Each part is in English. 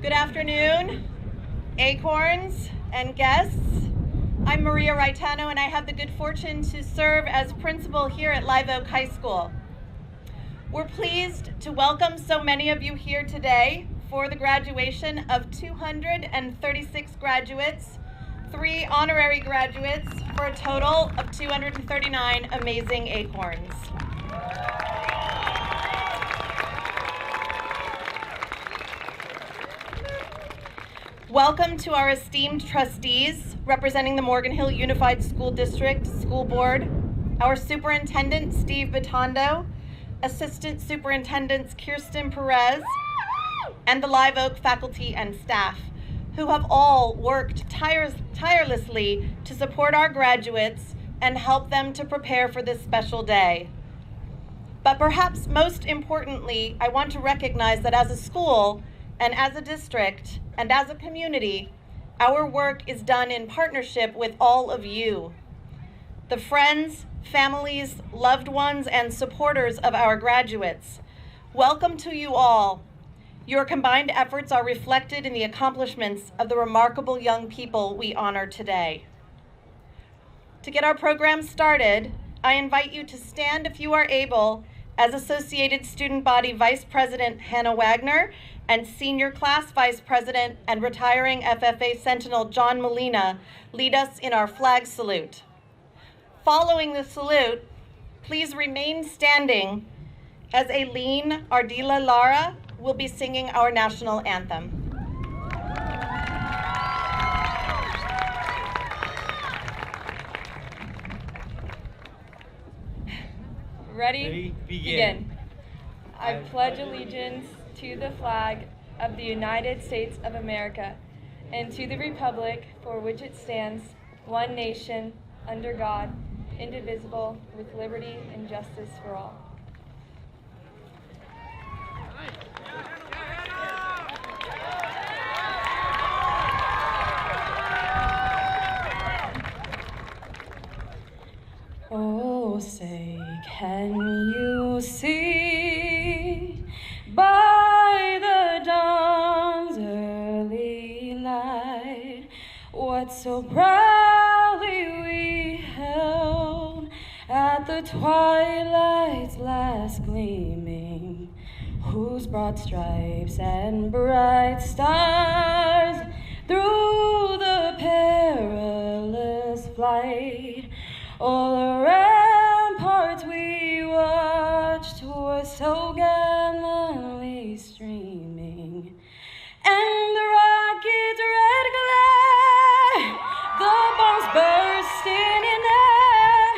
Good afternoon, Acorns and guests. I'm Maria Raitano, and I have the good fortune to serve as principal here at Live Oak High School. We're pleased to welcome so many of you here today for the graduation of 236 graduates, 3 honorary graduates, for a total of 239 amazing Acorns. Welcome to our esteemed trustees representing the Morgan Hill Unified School District School Board, our Superintendent, Steve Bitondo, Assistant Superintendents Kirsten Perez, and the Live Oak faculty and staff, who have all worked tirelessly to support our graduates and help them to prepare for this special day. But perhaps most importantly, I want to recognize that as a school and as a district and as a community, our work is done in partnership with all of you, the friends, families, loved ones, and supporters of our graduates. Welcome to you all. Your combined efforts are reflected in the accomplishments of the remarkable young people we honor today. To get our program started, I invite you to stand if you are able as Associated Student Body Vice President Hannah Wagner and Senior Class Vice President and retiring FFA Sentinel John Molina lead us in our flag salute. Following the salute, please remain standing as Aileen Ardila Lara will be singing our national anthem. Ready? Begin. I pledge allegiance to the flag of the United States of America and to the republic for which it stands, one nation, under God, indivisible, with liberty and justice for all. Oh, say, can you see by the dawn's early light what so proudly we held at the twilight's last gleaming, whose broad stripes and bright stars through the perilous flight all the ramparts we watched were so gallantly streaming, and the rocket's red glare, the bombs bursting in air,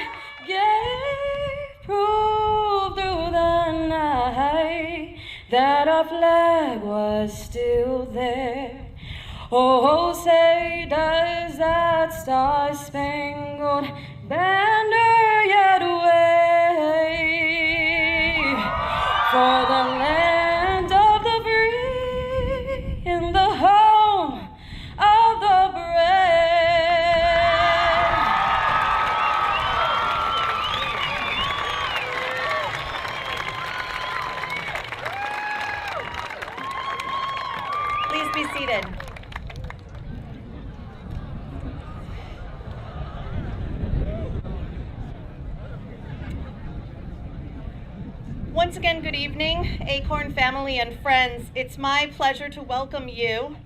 gave proof through the night that our flag was still there. Oh, say, does that star-spangled banner yet wave for the land of the free and the home of the brave? Please be seated. Once again, good evening, Acorn family and friends. It's my pleasure to welcome you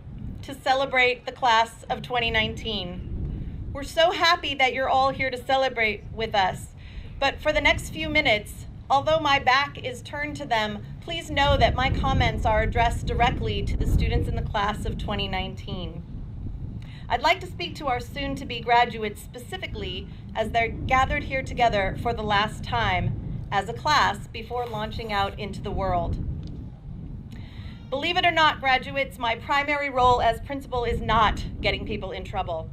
to celebrate the class of 2019. We're so happy that you're all here to celebrate with us. But for the next few minutes, although my back is turned to them, please know that my comments are addressed directly to the students in the class of 2019. I'd like to speak to our soon-to-be graduates specifically as they're gathered here together for the last time as a class before launching out into the world. Believe it or not, graduates, my primary role as principal is not getting people in trouble.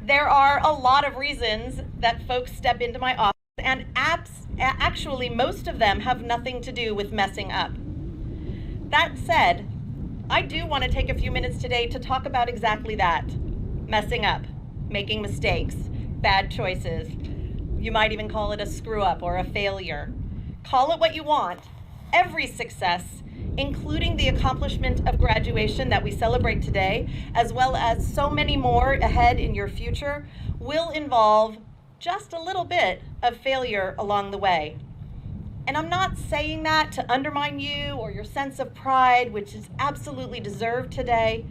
There are a lot of reasons that folks step into my office, and actually most of them have nothing to do with messing up. That said, I do want to take a few minutes today to talk about exactly that: messing up, making mistakes, bad choices. You might even call it a screw up or a failure. Call it what you want. Every success, including the accomplishment of graduation that we celebrate today, as well as so many more ahead in your future, will involve just a little bit of failure along the way. And I'm not saying that to undermine you or your sense of pride, which is absolutely deserved today,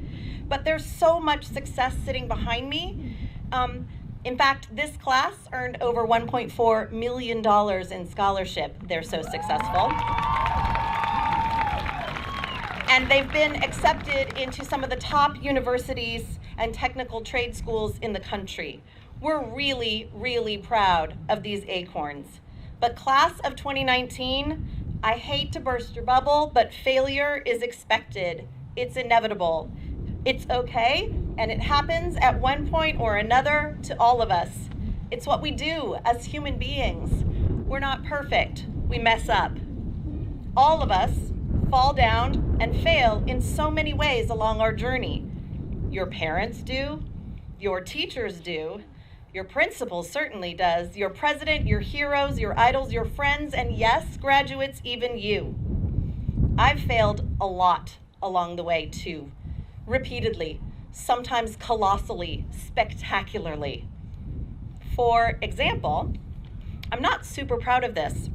but there's so much success sitting behind me. In fact, this class earned over $1.4 million in scholarship. They're so successful. And they've been accepted into some of the top universities and technical trade schools in the country. We're really, really proud of these acorns. But class of 2019, I hate to burst your bubble, but failure is expected. It's inevitable. It's okay, and it happens at one point or another to all of us. It's what we do as human beings. We're not perfect. We mess up. All of us fall down and fail in so many ways along our journey. Your parents do, your teachers do, your principal certainly does, your president, your heroes, your idols, your friends, and yes, graduates, even you. I've failed a lot along the way too, repeatedly, sometimes colossally, spectacularly. For example, I'm not super proud of this,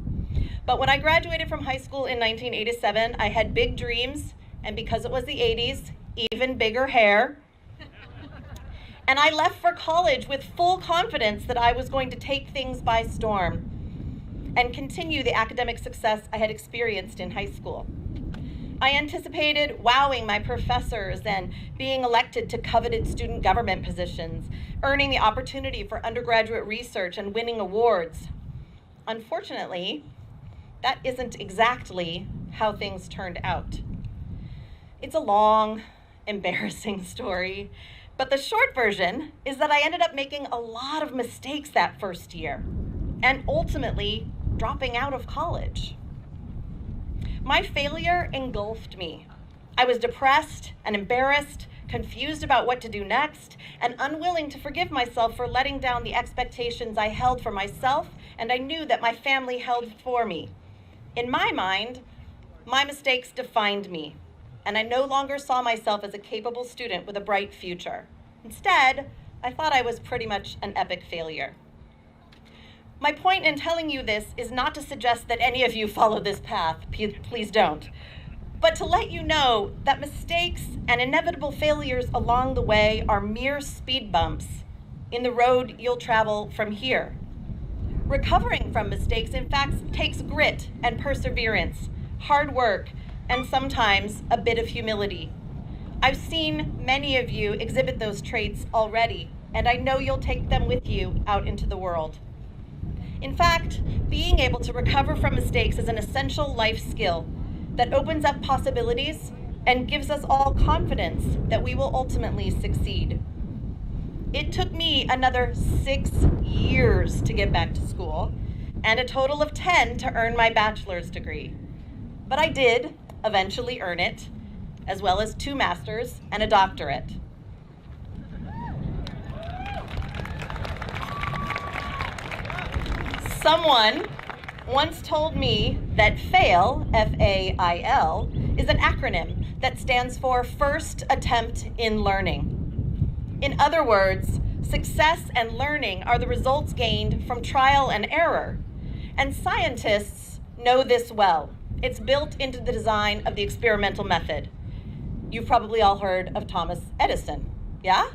but when I graduated from high school in 1987, I had big dreams, and because it was the 80s, even bigger hair. And I left for college with full confidence that I was going to take things by storm and continue the academic success I had experienced in high school. I anticipated wowing my professors and being elected to coveted student government positions, earning the opportunity for undergraduate research and winning awards. Unfortunately, that isn't exactly how things turned out. It's a long, embarrassing story, but the short version is that I ended up making a lot of mistakes that first year and ultimately dropping out of college. My failure engulfed me. I was depressed and embarrassed, confused about what to do next, and unwilling to forgive myself for letting down the expectations I held for myself and I knew that my family held for me. In my mind, my mistakes defined me, and I no longer saw myself as a capable student with a bright future. Instead, I thought I was pretty much an epic failure. My point in telling you this is not to suggest that any of you follow this path, please don't, but to let you know that mistakes and inevitable failures along the way are mere speed bumps in the road you'll travel from here. Recovering from mistakes, in fact, takes grit and perseverance, hard work, and sometimes a bit of humility. I've seen many of you exhibit those traits already, and I know you'll take them with you out into the world. In fact, being able to recover from mistakes is an essential life skill that opens up possibilities and gives us all confidence that we will ultimately succeed. It took me another 6 years to get back to school and a total of 10 to earn my bachelor's degree. But I did eventually earn it, as well as 2 masters and a doctorate. Someone once told me that FAIL, F-A-I-L, is an acronym that stands for First Attempt in Learning. In other words, success and learning are the results gained from trial and error. And scientists know this well. It's built into the design of the experimental method. You've probably all heard of Thomas Edison, yeah?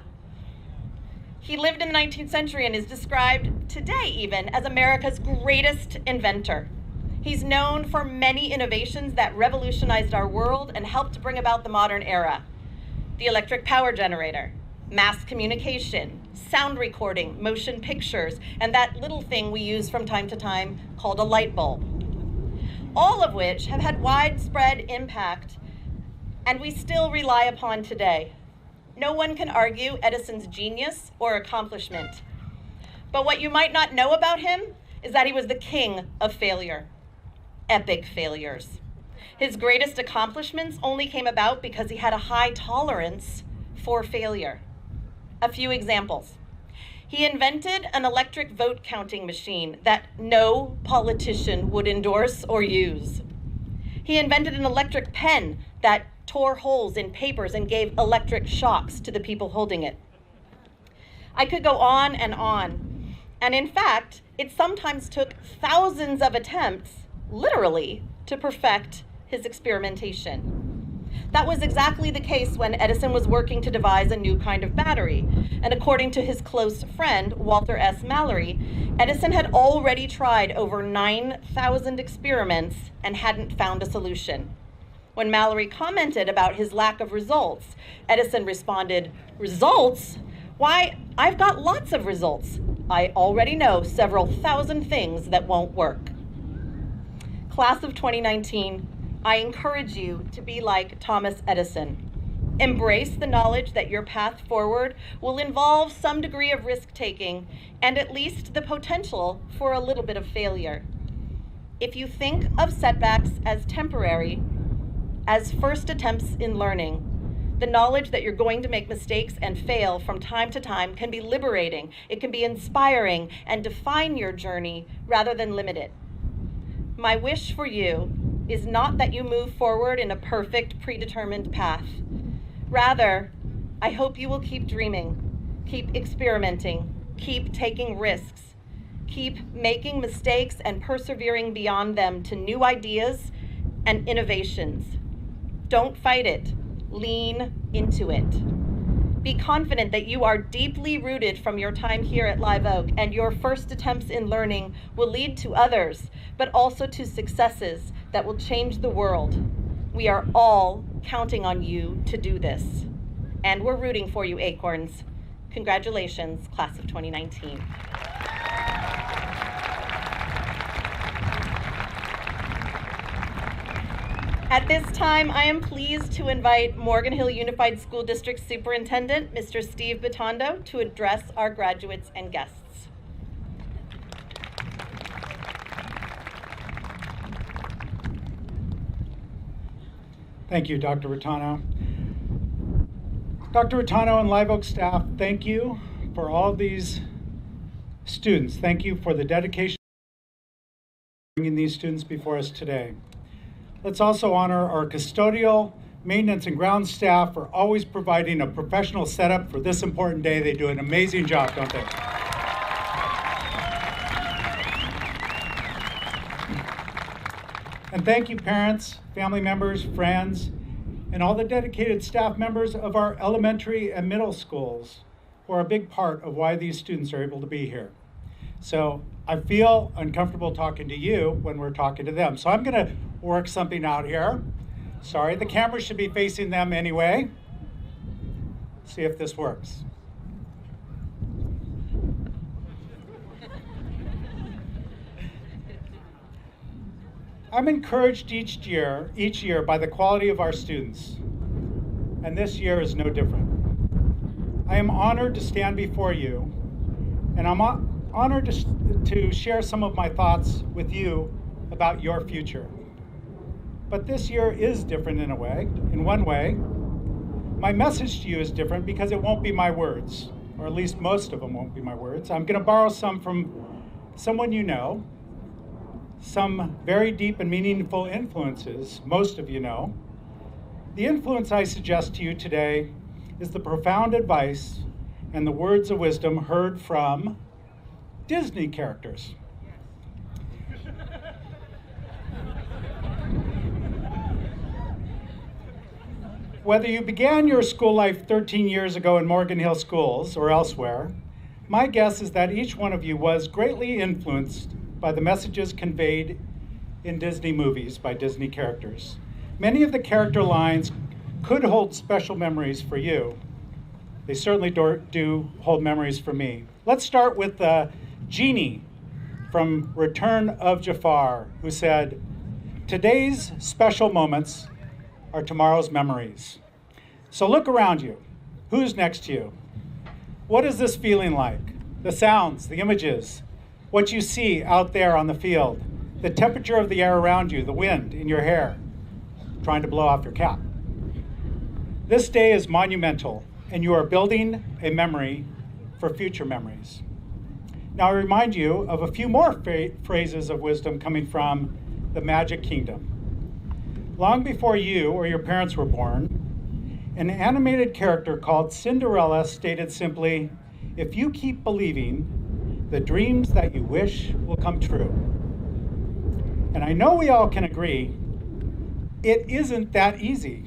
He lived in the 19th century and is described today even as America's greatest inventor. He's known for many innovations that revolutionized our world and helped bring about the modern era. The electric power generator, mass communication, sound recording, motion pictures, and that little thing we use from time to time called a light bulb. All of which have had widespread impact and we still rely upon today. No one can argue Edison's genius or accomplishment. But what you might not know about him is that he was the king of failure, epic failures. His greatest accomplishments only came about because he had a high tolerance for failure. A few examples. He invented an electric vote counting machine that no politician would endorse or use. He invented an electric pen that tore holes in papers and gave electric shocks to the people holding it. I could go on. And in fact, it sometimes took thousands of attempts, literally, to perfect his experimentation. That was exactly the case when Edison was working to devise a new kind of battery. And according to his close friend, Walter S. Mallory, Edison had already tried over 9,000 experiments and hadn't found a solution. When Mallory commented about his lack of results, Edison responded, "Results? Why, I've got lots of results. I already know several thousand things that won't work." Class of 2019, I encourage you to be like Thomas Edison. Embrace the knowledge that your path forward will involve some degree of risk-taking and at least the potential for a little bit of failure. If you think of setbacks as temporary, as first attempts in learning, the knowledge that you're going to make mistakes and fail from time to time can be liberating. It can be inspiring and define your journey rather than limit it. My wish for you is not that you move forward in a perfect, predetermined path. Rather, I hope you will keep dreaming, keep experimenting, keep taking risks, keep making mistakes and persevering beyond them to new ideas and innovations. Don't fight it, lean into it. Be confident that you are deeply rooted from your time here at Live Oak, and your first attempts in learning will lead to others, but also to successes that will change the world. We are all counting on you to do this. And we're rooting for you, Acorns. Congratulations, class of 2019. At this time, I am pleased to invite Morgan Hill Unified School District Superintendent, Mr. Steve Bitondo, to address our graduates and guests. Thank you, Dr. Rattano. Dr. Rattano and Live Oak staff, thank you for all of these students. Thank you for the dedication of bringing these students before us today. Let's also honor our custodial, maintenance, and ground staff for always providing a professional setup for this important day. They do an amazing job, don't they? And thank you, parents, family members, friends, and all the dedicated staff members of our elementary and middle schools who are a big part of why these students are able to be here. So I feel uncomfortable talking to you when we're talking to them. So I'm gonna work something out here. Sorry, the camera should be facing them anyway. See if this works. I'm encouraged each year by the quality of our students, and this year is no different. I am honored to stand before you, and I'm honored to share some of my thoughts with you about your future. But this year is different in a way. In one way, my message to you is different because it won't be my words, or at least most of them won't be my words. I'm going to borrow some from someone you know, some very deep and meaningful influences most of you know. The influence I suggest to you today is the profound advice and the words of wisdom heard from Disney characters. Whether you began your school life 13 years ago in Morgan Hill schools or elsewhere, my guess is that each one of you was greatly influenced by the messages conveyed in Disney movies by Disney characters. Many of the character lines could hold special memories for you. They certainly do hold memories for me. Let's start with Genie from Return of Jafar, who said, "Today's special moments are tomorrow's memories." So look around you. Who's next to you? What is this feeling like? The sounds, the images, what you see out there on the field, the temperature of the air around you, the wind in your hair, trying to blow off your cap. This day is monumental, and you are building a memory for future memories. Now I remind you of a few more phrases of wisdom coming from the Magic Kingdom. Long before you or your parents were born, an animated character called Cinderella stated simply, "If you keep believing, the dreams that you wish will come true." And I know we all can agree, it isn't that easy.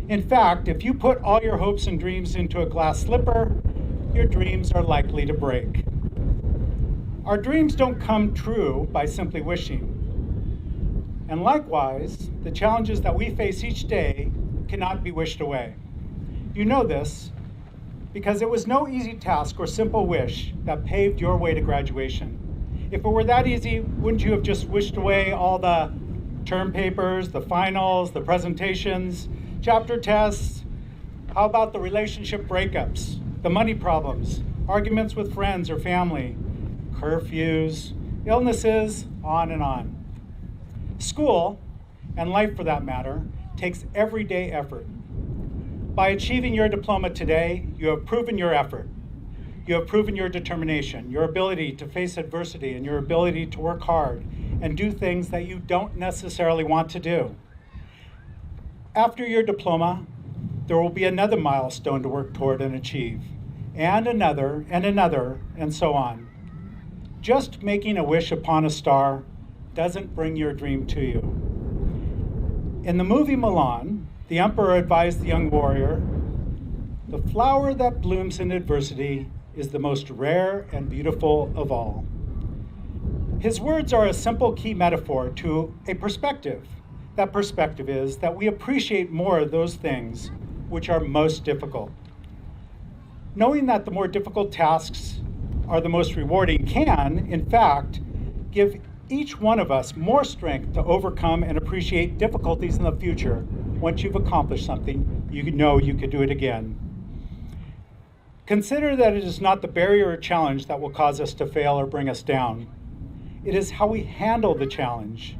In fact, if you put all your hopes and dreams into a glass slipper, your dreams are likely to break. Our dreams don't come true by simply wishing. And likewise, the challenges that we face each day cannot be wished away. You know this because it was no easy task or simple wish that paved your way to graduation. If it were that easy, wouldn't you have just wished away all the term papers, the finals, the presentations, chapter tests? How about the relationship breakups, the money problems, arguments with friends or family, curfews, illnesses, on and on? School, and life for that matter, takes everyday effort. By achieving your diploma today, you have proven your effort. You have proven your determination, your ability to face adversity, and your ability to work hard, and do things that you don't necessarily want to do. After your diploma, there will be another milestone to work toward and achieve, and another, and so on. Just making a wish upon a star doesn't bring your dream to you. In the movie Milan, the emperor advised the young warrior, "The flower that blooms in adversity is the most rare and beautiful of all." His words are a simple key metaphor to a perspective. That perspective is that we appreciate more of those things which are most difficult. Knowing that the more difficult tasks are the most rewarding can, in fact, give each one of us more strength to overcome and appreciate difficulties in the future. Once you've accomplished something, you know you could do it again. Consider that it is not the barrier or challenge that will cause us to fail or bring us down. It is how we handle the challenge.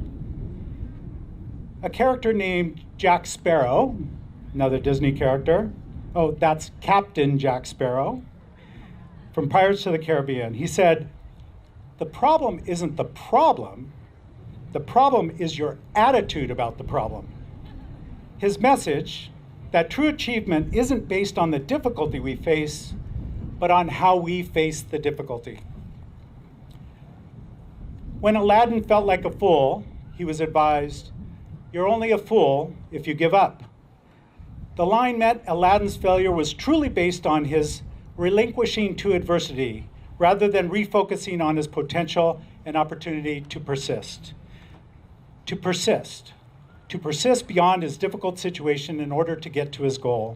A character named Jack Sparrow, another Disney character, oh, that's Captain Jack Sparrow, from Pirates of the Caribbean. He said, "The problem isn't the problem is your attitude about the problem." His message, that true achievement isn't based on the difficulty we face, but on how we face the difficulty. When Aladdin felt like a fool, he was advised, "You're only a fool if you give up." The line meant Aladdin's failure was truly based on his relinquishing to adversity, rather than refocusing on his potential and opportunity to persist. To persist beyond his difficult situation in order to get to his goal.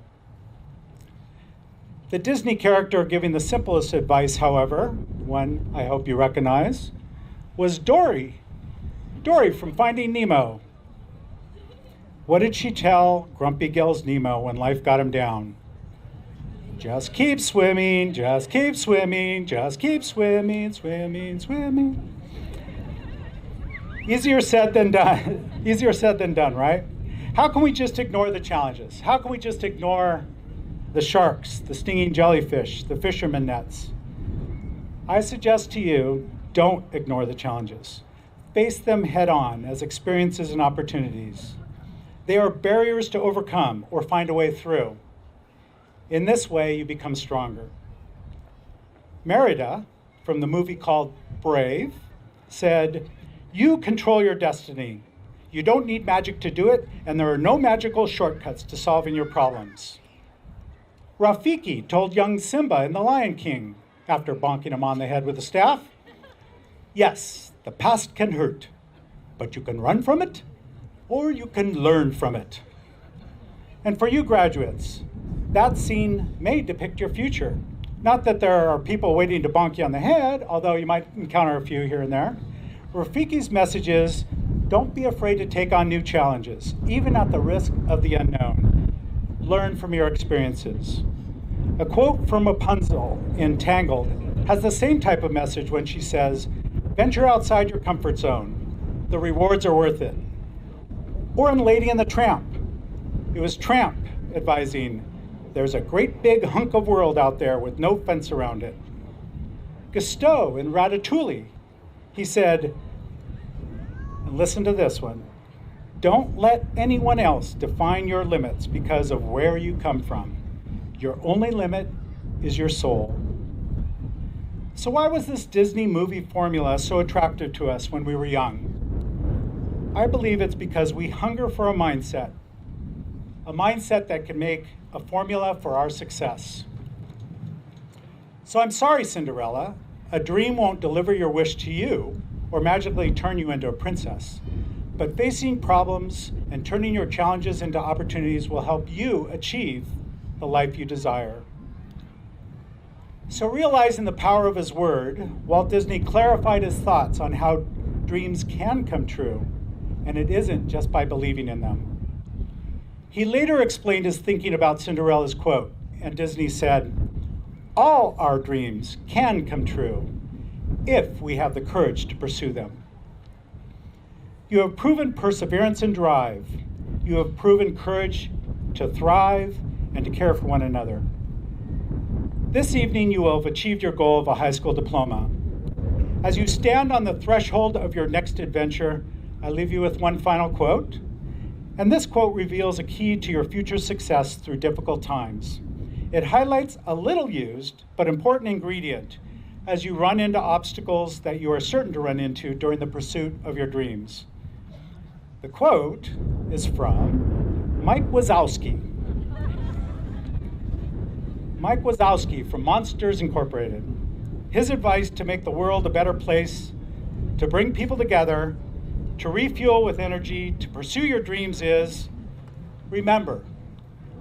The Disney character giving the simplest advice, however, one I hope you recognize, was Dory from Finding Nemo. What did she tell Grumpy Gills Nemo when life got him down? "Just keep swimming, just keep swimming, just keep swimming, swimming, swimming." Easier said than done, right? How can we just ignore the challenges? How can we just ignore the sharks, the stinging jellyfish, the fisherman nets? I suggest to you, don't ignore the challenges. Face them head on as experiences and opportunities. They are barriers to overcome or find a way through. In this way, you become stronger. Merida, from the movie called Brave, said, "You control your destiny. You don't need magic to do it, and there are no magical shortcuts to solving your problems." Rafiki told young Simba in The Lion King, after bonking him on the head with a staff, "Yes, the past can hurt, but you can run from it, or you can learn from it." And for you graduates, that scene may depict your future. Not that there are people waiting to bonk you on the head, although you might encounter a few here and there. Rafiki's message is, don't be afraid to take on new challenges, even at the risk of the unknown. Learn from your experiences. A quote from Rapunzel in Tangled has the same type of message when she says, "Venture outside your comfort zone. The rewards are worth it." Or in Lady and the Tramp, it was Tramp advising, "There's a great big hunk of world out there with no fence around it." Gusteau in Ratatouille, he said, and listen to this one, "Don't let anyone else define your limits because of where you come from. Your only limit is your soul." So why was this Disney movie formula so attractive to us when we were young? I believe it's because we hunger for a mindset that can make a formula for our success. So I'm sorry, Cinderella, a dream won't deliver your wish to you or magically turn you into a princess. But facing problems and turning your challenges into opportunities will help you achieve the life you desire. So realizing the power of his word, Walt Disney clarified his thoughts on how dreams can come true, and it isn't just by believing in them. He later explained his thinking about Cinderella's quote, and Disney said, "All our dreams can come true if we have the courage to pursue them." You have proven perseverance and drive. You have proven courage to thrive and to care for one another. This evening, you will have achieved your goal of a high school diploma. As you stand on the threshold of your next adventure, I leave you with one final quote. And this quote reveals a key to your future success through difficult times. It highlights a little used but important ingredient as you run into obstacles that you are certain to run into during the pursuit of your dreams. The quote is from Mike Wazowski. Mike Wazowski from Monsters Incorporated. His advice to make the world a better place, to bring people together, to refuel with energy, to pursue your dreams is, remember,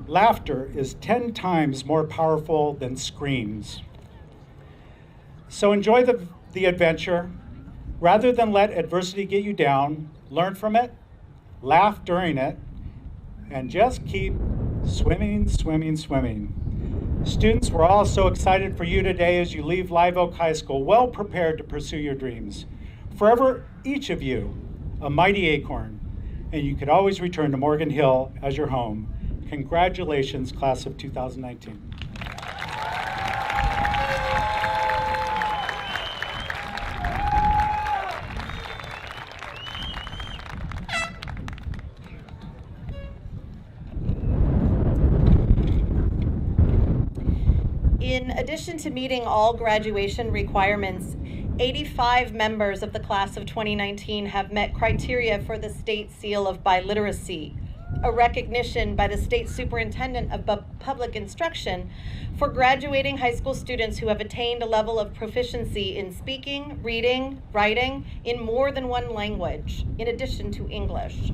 laughter is 10 times more powerful than screams. So enjoy the adventure. Rather than let adversity get you down, learn from it, laugh during it, and just keep swimming, swimming, swimming. Students, we're all so excited for you today as you leave Live Oak High School, well prepared to pursue your dreams. Forever, each of you, a mighty acorn, and you could always return to Morgan Hill as your home. Congratulations, class of 2019. In addition to meeting all graduation requirements, 85 members of the class of 2019 have met criteria for the state seal of biliteracy, a recognition by the state superintendent of public instruction for graduating high school students who have attained a level of proficiency in speaking, reading, writing in more than one language, in addition to English.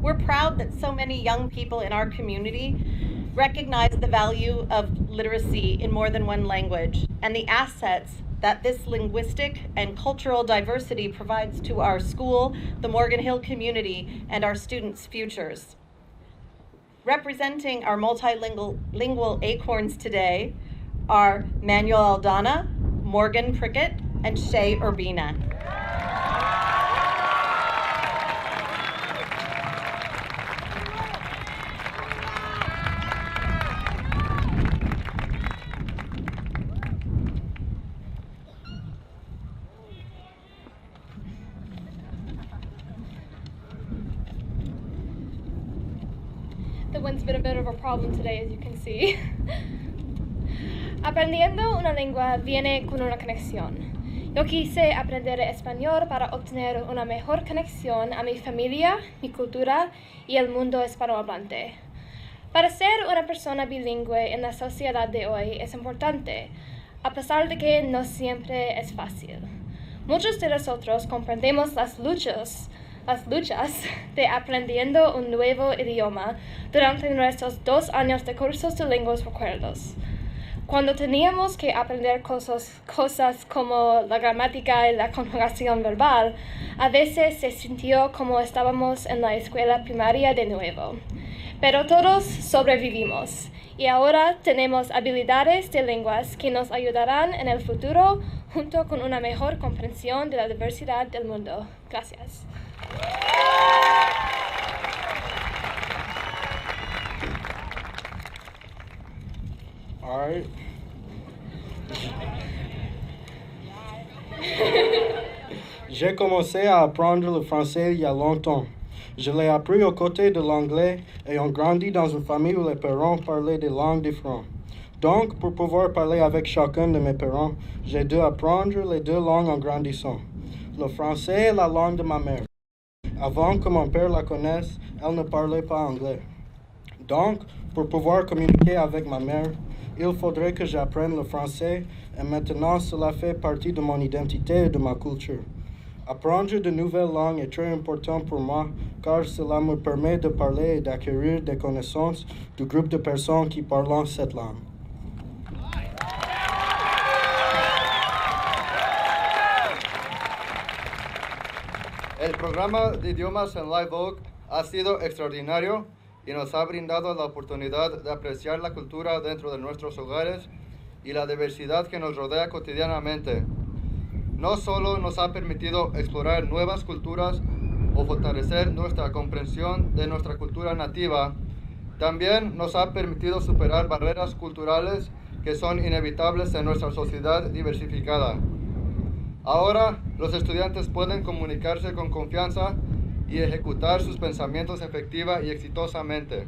We're proud that so many young people in our community recognize the value of literacy in more than one language and the assets that this linguistic and cultural diversity provides to our school, the Morgan Hill community, and our students' futures. Representing our multilingual acorns today are Manuel Aldana, Morgan Prickett, and Shay Urbina. The wind's been a bit of a problem today, as you can see. Aprendiendo una lengua viene con una conexión. Yo quise aprender español para obtener una mejor conexión a mi familia, mi cultura y el mundo hispanohablante. Para ser una persona bilingüe en la sociedad de hoy es importante, a pesar de que no siempre es fácil. Muchos de nosotros comprendemos las luchas de aprendiendo un nuevo idioma durante nuestros 2 años de cursos de lenguas recuerdos. Cuando teníamos que aprender cosas como la gramática y la conjugación verbal, a veces se sintió como estábamos en la escuela primaria de nuevo. Pero todos sobrevivimos y ahora tenemos habilidades de lenguas que nos ayudarán en el futuro junto con una mejor comprensión de la diversidad del mundo. Gracias. All right. J'ai commencé à apprendre le français il y a longtemps. Je l'ai appris aux côtés de l'anglais, ayant grandi dans une famille où les parents parlaient des langues différentes. Donc, pour pouvoir parler avec chacun de mes parents, j'ai dû apprendre les 2 langues en grandissant. Le français est la langue de ma mère. Avant que mon père la connaisse, elle ne parlait pas anglais. Donc, pour pouvoir communiquer avec ma mère, il faudrait que j'apprenne le français et maintenant cela fait partie de mon identité et de ma culture. Apprendre de nouvelles langues est très important pour moi car cela me permet de parler et d'acquérir des connaissances du groupe de personnes qui parlent cette langue. El programa de idiomas en Live Oak ha sido extraordinario y nos ha brindado la oportunidad de apreciar la cultura dentro de nuestros hogares y la diversidad que nos rodea cotidianamente. No solo nos ha permitido explorar nuevas culturas o fortalecer nuestra comprensión de nuestra cultura nativa, también nos ha permitido superar barreras culturales que son inevitables en nuestra sociedad diversificada. Ahora, los estudiantes pueden comunicarse con confianza y ejecutar sus pensamientos efectiva y exitosamente.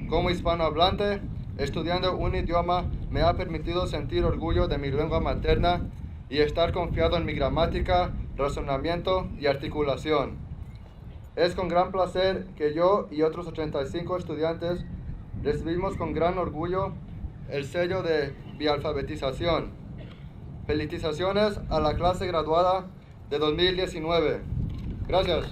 Como hispanohablante, estudiando un idioma me ha permitido sentir orgullo de mi lengua materna y estar confiado en mi gramática, razonamiento y articulación. Es con gran placer que yo y otros 85 estudiantes recibimos con gran orgullo el sello de bialfabetización. Felicitaciones a la clase graduada de 2019. Gracias.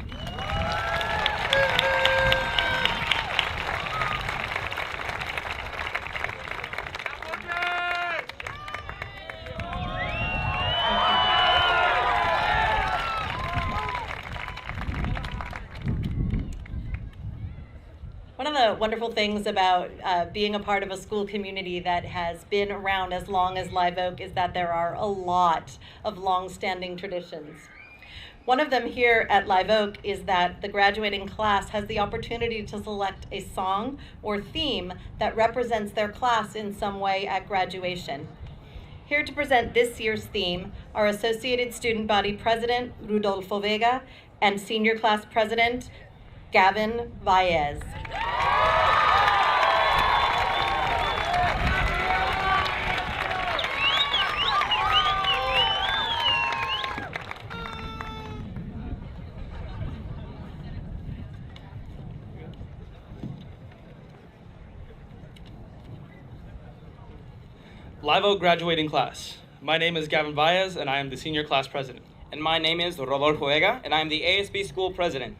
One of the wonderful things about being a part of a school community that has been around as long as Live Oak is that there are a lot of long-standing traditions. One of them here at Live Oak is that the graduating class has the opportunity to select a song or theme that represents their class in some way at graduation. Here to present this year's theme are Associated Student Body President Rudolfo Vega and Senior Class President Gavin Valles. Live Oak graduating class. My name is Gavin Valles, and I am the Senior Class President. And my name is Rodolfo Vega, and I am the ASB School President.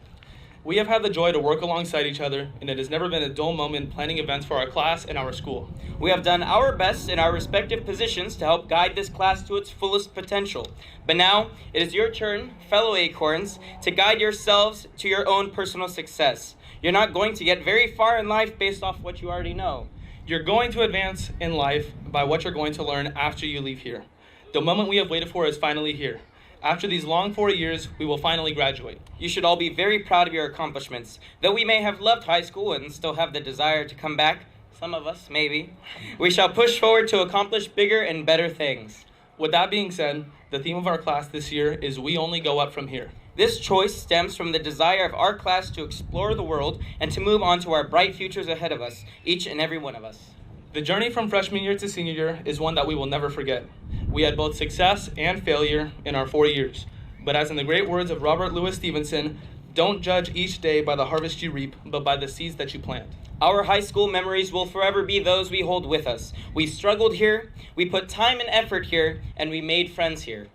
We have had the joy to work alongside each other, and it has never been a dull moment planning events for our class and our school. We have done our best in our respective positions to help guide this class to its fullest potential. But now, it is your turn, fellow Acorns, to guide yourselves to your own personal success. You're not going to get very far in life based off what you already know. You're going to advance in life by what you're going to learn after you leave here. The moment we have waited for is finally here. After these long 4 years, we will finally graduate. You should all be very proud of your accomplishments. Though we may have loved high school and still have the desire to come back, some of us maybe, we shall push forward to accomplish bigger and better things. With that being said, the theme of our class this year is We Only Go Up From Here. This choice stems from the desire of our class to explore the world and to move on to our bright futures ahead of us, each and every one of us. The journey from freshman year to senior year is one that we will never forget. We had both success and failure in our 4 years. But as in the great words of Robert Louis Stevenson, don't judge each day by the harvest you reap, but by the seeds that you plant. Our high school memories will forever be those we hold with us. We struggled here, we put time and effort here, and we made friends here.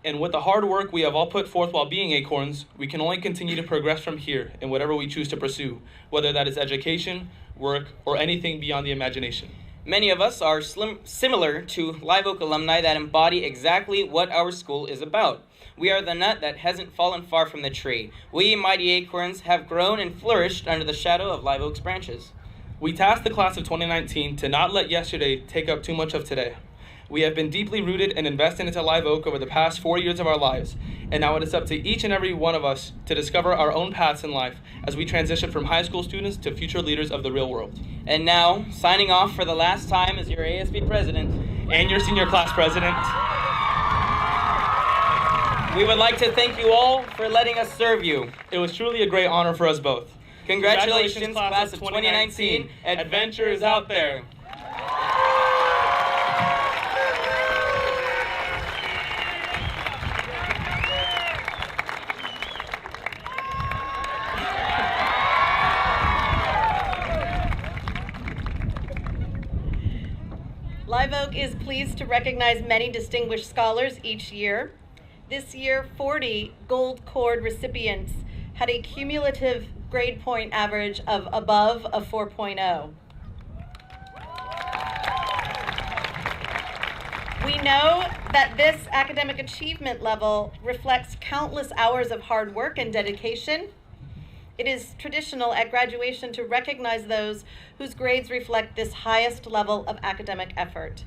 And with the hard work we have all put forth while being Acorns, we can only continue to progress from here in whatever we choose to pursue, whether that is education, work, or anything beyond the imagination. Many of us are similar to Live Oak alumni that embody exactly what our school is about. We are the nut that hasn't fallen far from the tree. We mighty Acorns have grown and flourished under the shadow of Live Oak's branches. We tasked the class of 2019 to not let yesterday take up too much of today. We have been deeply rooted and invested into Live Oak over the past 4 years of our lives, and now it is up to each and every one of us to discover our own paths in life as we transition from high school students to future leaders of the real world. And now, signing off for the last time as your ASB President and your Senior Class President, we would like to thank you all for letting us serve you. It was truly a great honor for us both. Congratulations, class of 2019. Adventure is out there. Live Oak is pleased to recognize many distinguished scholars each year. This year, 40 Gold Cord recipients had a cumulative grade point average of above a 4.0. We know that this academic achievement level reflects countless hours of hard work and dedication. It is traditional at graduation to recognize those whose grades reflect this highest level of academic effort.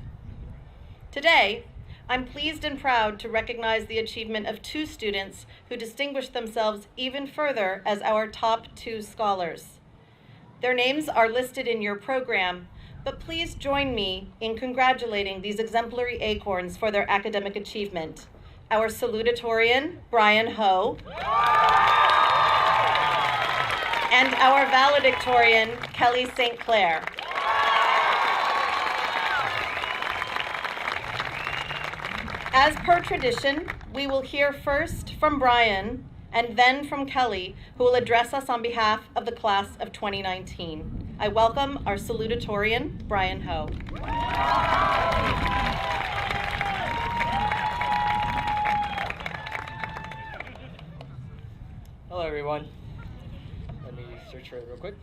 Today, I'm pleased and proud to recognize the achievement of 2 students who distinguished themselves even further as our top 2 scholars. Their names are listed in your program, but please join me in congratulating these exemplary Acorns for their academic achievement. our Salutatorian, Brian Ho, and our Valedictorian, Kelly St. Clair. As per tradition, we will hear first from Brian and then from Kelly, who will address us on behalf of the class of 2019. I welcome our Salutatorian, Brian Ho. Hello, everyone. Let me search for it real quick.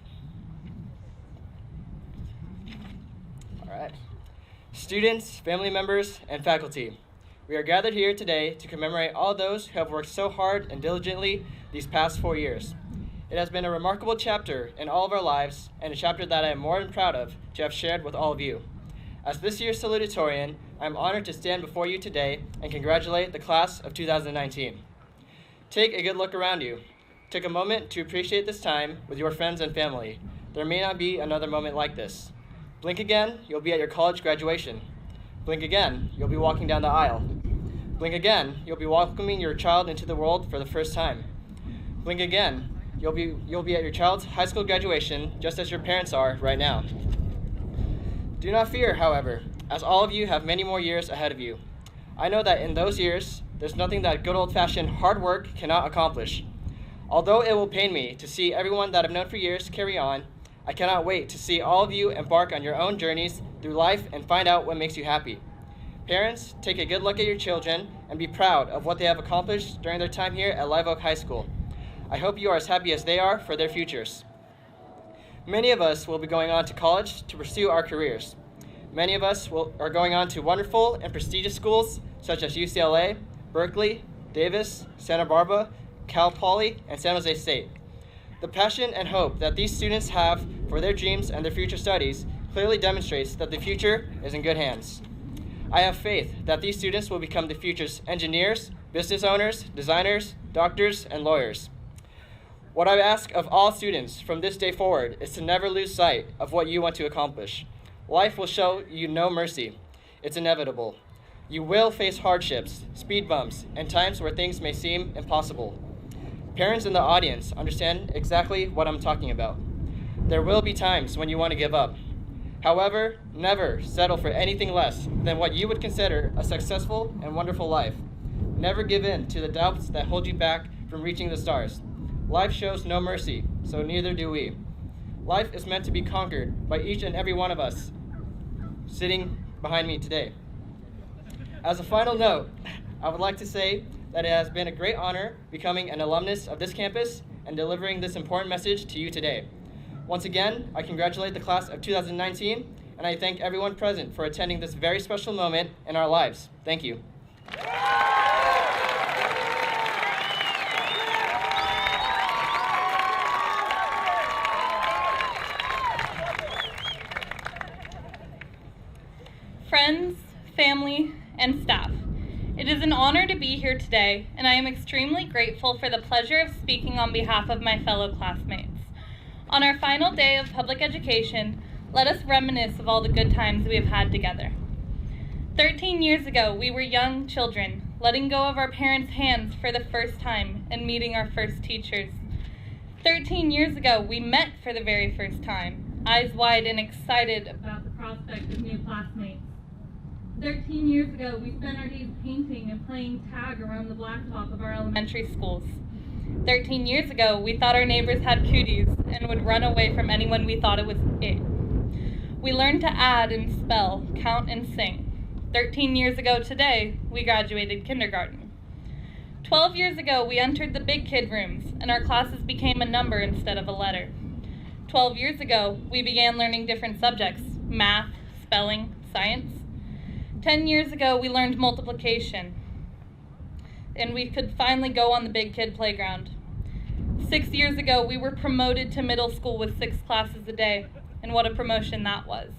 All right. Students, family members, and faculty, we are gathered here today to commemorate all those who have worked so hard and diligently these past 4 years. It has been a remarkable chapter in all of our lives, and a chapter that I am more than proud of to have shared with all of you. As this year's Salutatorian, I am honored to stand before you today and congratulate the class of 2019. Take a good look around you. Take a moment to appreciate this time with your friends and family. There may not be another moment like this. Blink again, you'll be at your college graduation. Blink again, you'll be walking down the aisle. Blink again, you'll be welcoming your child into the world for the first time. Blink again, you'll be at your child's high school graduation just as your parents are right now. Do not fear, however, as all of you have many more years ahead of you. I know that in those years, there's nothing that good old-fashioned hard work cannot accomplish. Although it will pain me to see everyone that I've known for years carry on, I cannot wait to see all of you embark on your own journeys through life and find out what makes you happy. Parents, take a good look at your children and be proud of what they have accomplished during their time here at Live Oak High School. I hope you are as happy as they are for their futures. Many of us will be going on to college to pursue our careers. Many of us are going on to wonderful and prestigious schools such as UCLA, Berkeley, Davis, Santa Barbara, Cal Poly, and San Jose State. The passion and hope that these students have for their dreams and their future studies clearly demonstrates that the future is in good hands. I have faith that these students will become the future's engineers, business owners, designers, doctors, and lawyers. What I ask of all students from this day forward is to never lose sight of what you want to accomplish. Life will show you no mercy. It's inevitable. You will face hardships, speed bumps, and times where things may seem impossible. Parents in the audience understand exactly what I'm talking about. There will be times when you want to give up. However, never settle for anything less than what you would consider a successful and wonderful life. Never give in to the doubts that hold you back from reaching the stars. Life shows no mercy, so neither do we. Life is meant to be conquered by each and every one of us sitting behind me today. As a final note, I would like to say that it has been a great honor becoming an alumnus of this campus and delivering this important message to you today. Once again, I congratulate the class of 2019, and I thank everyone present for attending this very special moment in our lives. Thank you. Friends, family, and staff, it is an honor to be here today, and I am extremely grateful for the pleasure of speaking on behalf of my fellow classmates. On our final day of public education, let us reminisce of all the good times we have had together. 13 years ago, we were young children, letting go of our parents' hands for the first time and meeting our first teachers. 13 years ago, we met for the very first time, eyes wide and excited about the prospect of new classmates. 13 years ago, we spent our days painting and playing tag around the blacktop of our elementary schools. 13 years ago, we thought our neighbors had cooties and would run away from anyone we thought it was it. We learned to add and spell, count and sing. 13 years ago today, we graduated kindergarten. 12 years ago, we entered the big kid rooms, and our classes became a number instead of a letter. 12 years ago, we began learning different subjects, math, spelling, science. 10 years ago, we learned multiplication, and we could finally go on the big kid playground. 6 years ago, we were promoted to middle school with 6 classes a day, and what a promotion that was.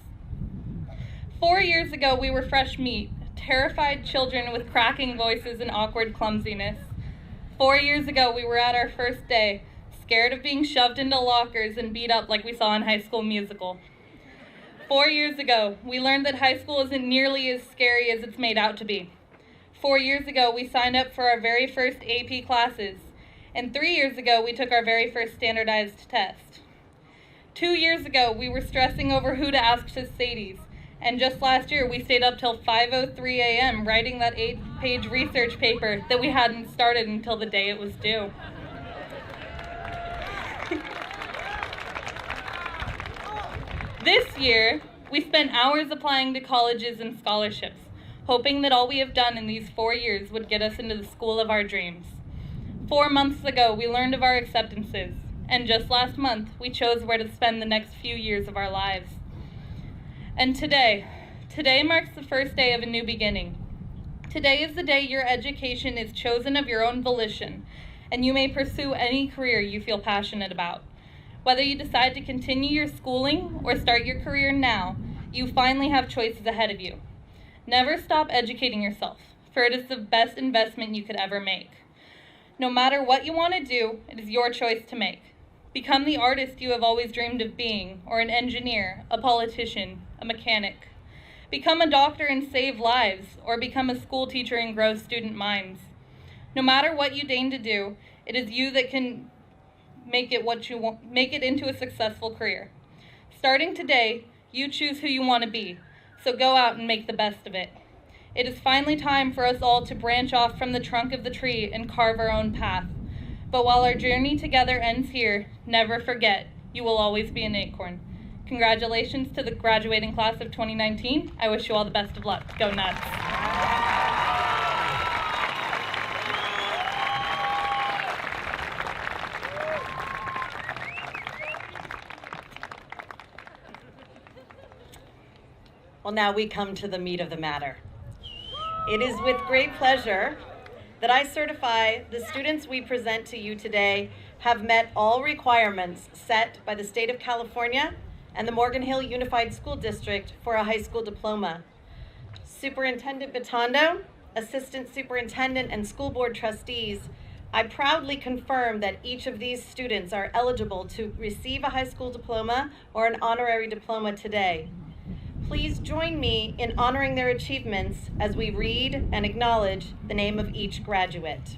4 years ago, we were fresh meat, terrified children with cracking voices and awkward clumsiness. 4 years ago, we were at our first day, scared of being shoved into lockers and beat up like we saw in High School Musical. 4 years ago, we learned that high school isn't nearly as scary as it's made out to be. 4 years ago, we signed up for our very first AP classes. And 3 years ago, we took our very first standardized test. 2 years ago, we were stressing over who to ask to Sadie's. And just last year, we stayed up till 5:03 a.m. writing that 8-page research paper that we hadn't started until the day it was due. This year, we spent hours applying to colleges and scholarships, hoping that all we have done in these 4 years would get us into the school of our dreams. 4 months ago, we learned of our acceptances, and just last month, we chose where to spend the next few years of our lives. And today marks the first day of a new beginning. Today is the day your education is chosen of your own volition, and you may pursue any career you feel passionate about. Whether you decide to continue your schooling or start your career now, you finally have choices ahead of you. Never stop educating yourself, for it is the best investment you could ever make. No matter what you want to do, it is your choice to make. Become the artist you have always dreamed of being, or an engineer, a politician, a mechanic. Become a doctor and save lives, or become a school teacher and grow student minds. No matter what you deign to do, it is you that can make it into a successful career. Starting today, you choose who you want to be, so go out and make the best of it. It is finally time for us all to branch off from the trunk of the tree and carve our own path. But while our journey together ends here, never forget, you will always be an acorn. Congratulations to the graduating class of 2019. I wish you all the best of luck. Go Nuts. Well, now we come to the meat of the matter. It is with great pleasure that I certify the students we present to you today have met all requirements set by the state of California and the Morgan Hill Unified School District for a high school diploma. Superintendent Bitondo, Assistant Superintendent, and School Board Trustees, I proudly confirm that each of these students are eligible to receive a high school diploma or an honorary diploma today. Please join me in honoring their achievements as we read and acknowledge the name of each graduate.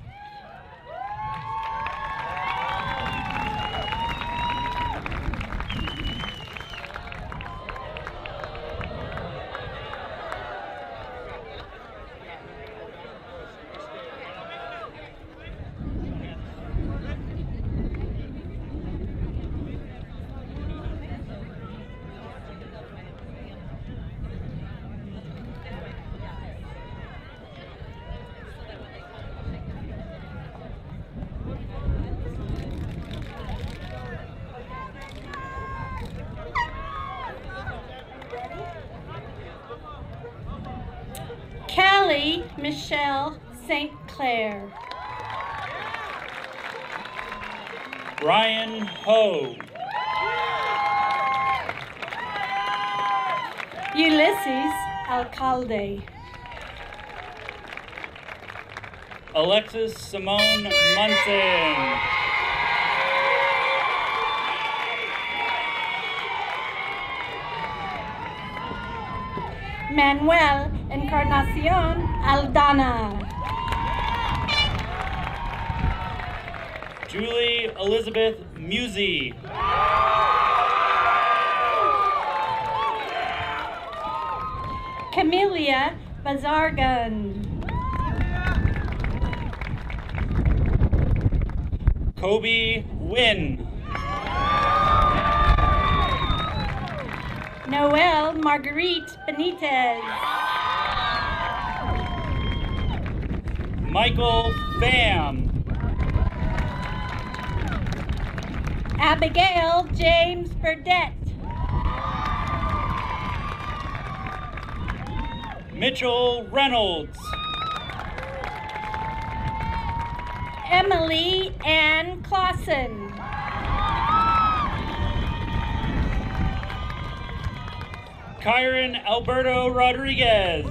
Kelly Michelle St. Clair. Brian Ho. Ulysses Alcalde. Alexis Simone Munson. Manuel Encarnacion Aldana. Julie Elizabeth Musey. Camelia Bazargan. Kobe Wynn. Noelle Marguerite Benitez. Michael Pham. Abigail James Burdett. Mitchell Reynolds. Emily Ann Clausen. Kyron Alberto Rodriguez.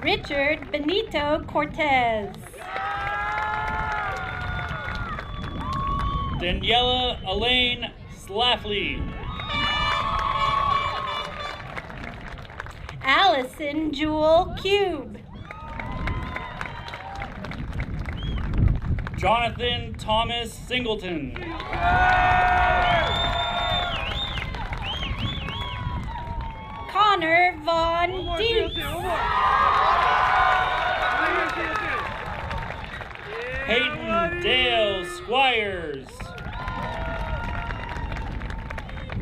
Richard Benito Cortez. Daniela Elaine Slaffley. Allison Jewel Cube. Jonathan Thomas Singleton. Connor Von Dietz. Hayden Dale Squires.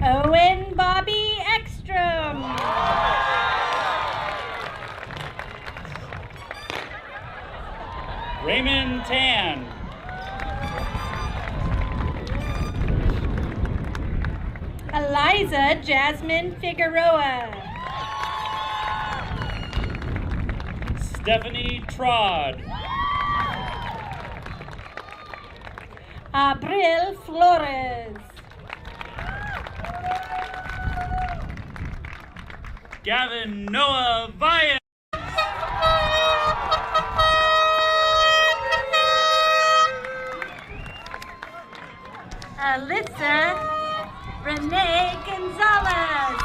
Owen Bobby Ekstrom. Raymond Tan. Eliza Jasmine Figueroa. Stephanie Trod. Abril Flores. Gavin Noah Vaya. Alyssa Renee Gonzalez.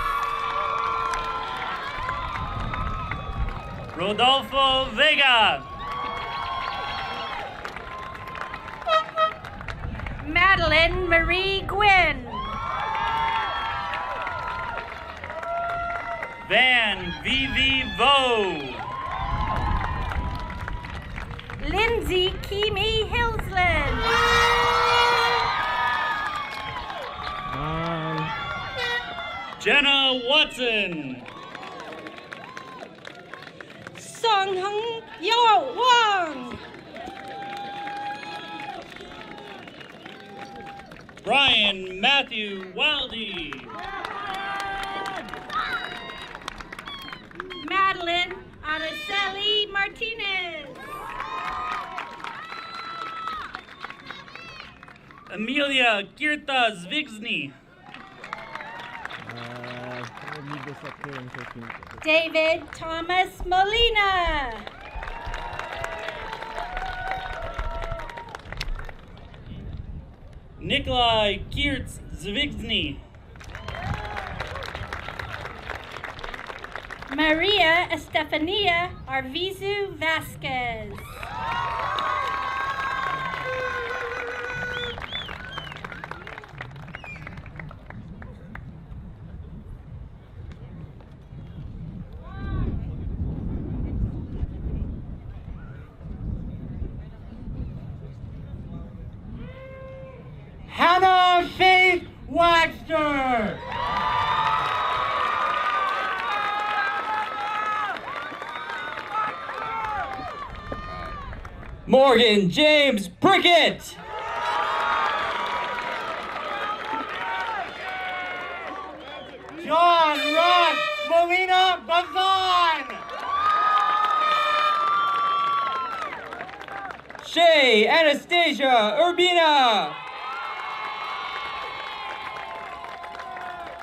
Rodolfo Vega. Madeline Marie Gwynn. Van Vivi Vo. Lindsay Kimi Hillsland. Jenna Watson. Song Hung Yo Wang. Brian Matthew Wildy. Madeline Araceli Martinez. Amelia Girta Zvigsny. David Thomas Molina. Nikolai Kirtz Zvigsny. Maria Estefania Arvizu Vasquez. Hannah Faith Waxter. Morgan James Prickett. John Ross Molina Bazan. Shay Anastasia Urbina.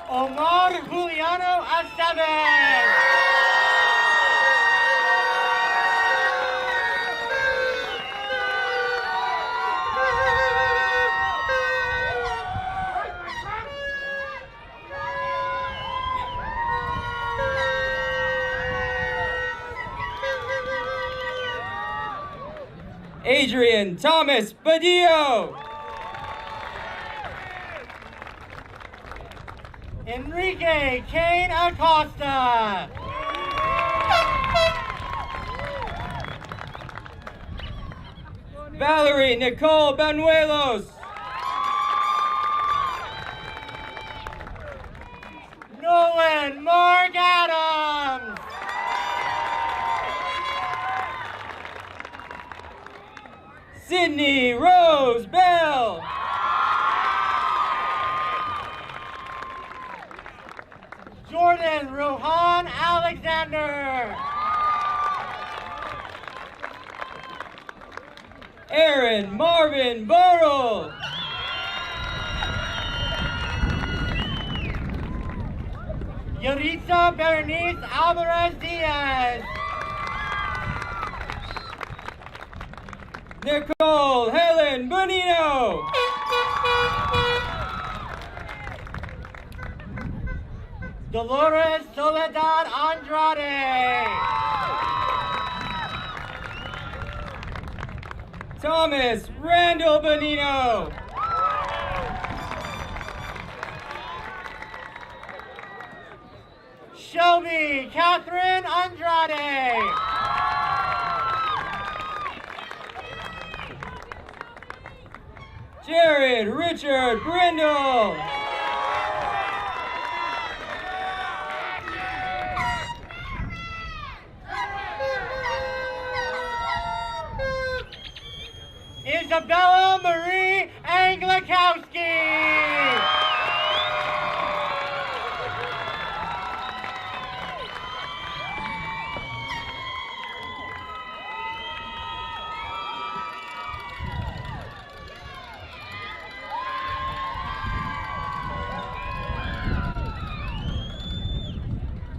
Omar Juliano Aceves. Adrian Thomas Badillo. Enrique Kane Acosta. Valerie Nicole Banuelos. Nolan Mark Adams. Sydney Rose Bell. Jordan Rohan Alexander. Aaron Marvin Burrell. Yaritza Berenice Alvarez Diaz. Nicole Helen Bonino. Dolores Soledad Andrade. Thomas Randall Bonino. Shelby Catherine Andrade. Jared Richard Brindle. Isabella Marie Anglikowski.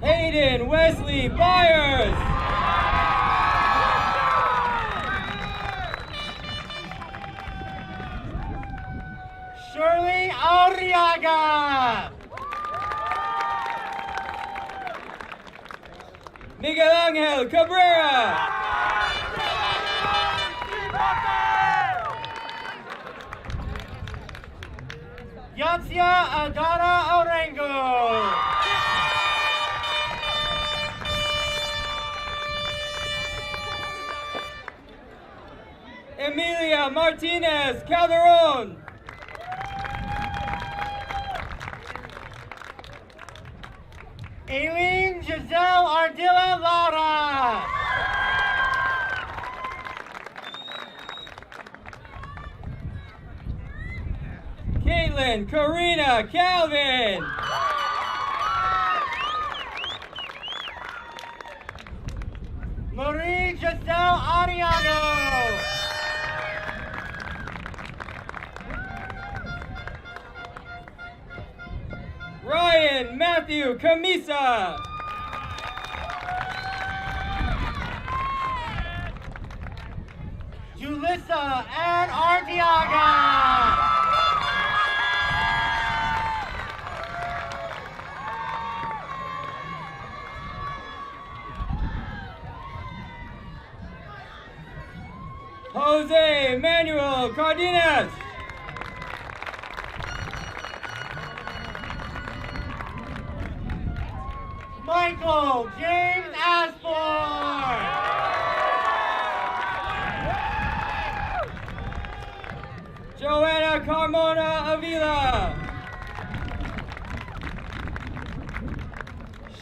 Hayden Wesley Byers. Shirley Arriaga. Miguel Angel Cabrera. Yancia Adara Orengo. Emilia Martinez Calderon. Aileen Giselle Ardilla Lara. Caitlin Karina Calvin. Marie Giselle Ariano. Ryan Matthew Camisa. Julissa Ann Arteaga. Jose Manuel Cardenas. Michael James Asford. Joanna Carmona Avila.